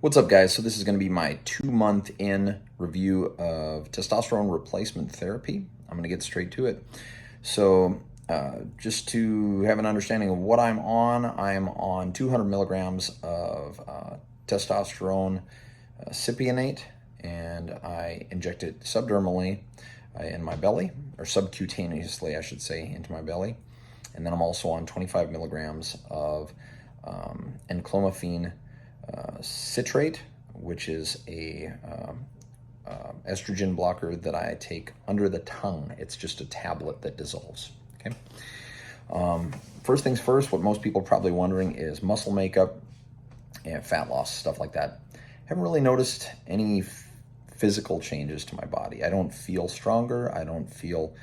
What's up, guys? So this is going to be my 2-month in review of testosterone replacement therapy. I'm going to get straight to it. So just to have an understanding of what I'm on 200 milligrams of testosterone cypionate, and I inject it subdermally in my belly, or subcutaneously, I should say, into my belly. And then I'm also on 25 milligrams of enclomiphene citrate, which is a estrogen blocker that I take under the tongue. It's just a tablet that dissolves. Okay. First things first, what most people are probably wondering is muscle makeup and fat loss, stuff like that. Haven't really noticed any physical changes to my body. I don't feel stronger. I don't feel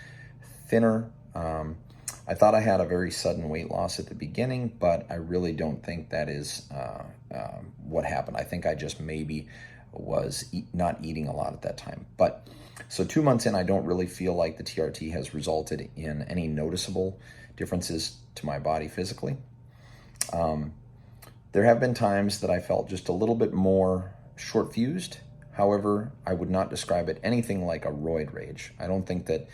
thinner. I thought I had a very sudden weight loss at the beginning, but I really don't think that is what happened. I think I just maybe was not eating a lot at that time. But so 2 months in, I don't really feel like the TRT has resulted in any noticeable differences to my body physically. There have been times that I felt just a little bit more short-fused. However, I would not describe it anything like a roid rage. I don't think that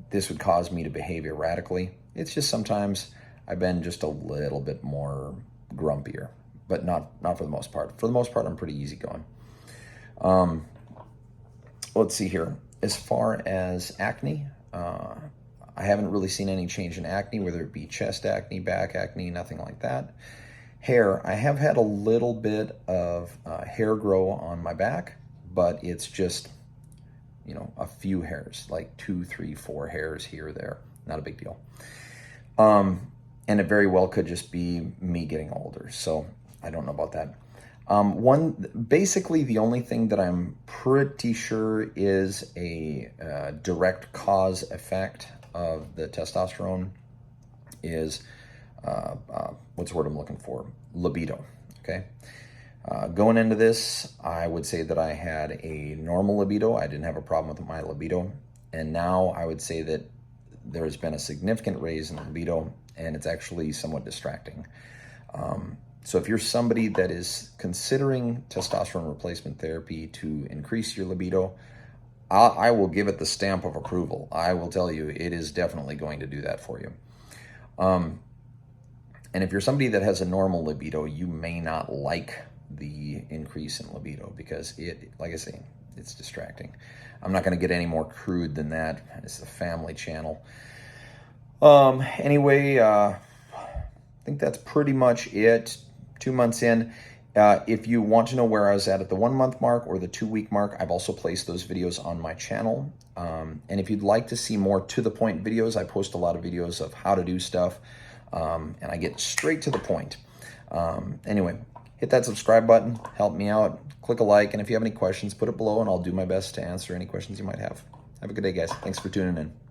this would cause me to behave erratically. It's just sometimes I've been just a little bit more grumpier, but not for the most part. For the most part, I'm pretty easygoing. Let's see here. As far as acne, I haven't really seen any change in acne, whether it be chest acne, back acne, nothing like that. Hair, I have had a little bit of hair grow on my back, but it's just, you know, a few hairs, like 2, 3, 4 hairs here or there. Not a big deal. And it very well could just be me getting older. So I don't know about that. Basically the only thing that I'm pretty sure is a direct cause effect of the testosterone is, what's the word I'm looking for? Libido, okay? Going into this, I would say that I had a normal libido. I didn't have a problem with my libido. And now I would say that there has been a significant raise in libido, and it's actually somewhat distracting. So if you're somebody that is considering testosterone replacement therapy to increase your libido, I will give it the stamp of approval. I will tell you, it is definitely going to do that for you. And if you're somebody that has a normal libido, you may not like the increase in libido because it, like I say, it's distracting. I'm not going to get any more crude than that. It's a family channel. Anyway, I think that's pretty much it. 2 months in. If you want to know where I was at the 1 month mark or the 2 week mark, I've also placed those videos on my channel. And if you'd like to see more to the point videos, I post a lot of videos of how to do stuff. And I get straight to the point. Anyway, hit that subscribe button, help me out, click a like, and if you have any questions, put it below and I'll do my best to answer any questions you might have. Have a good day, guys. Thanks for tuning in.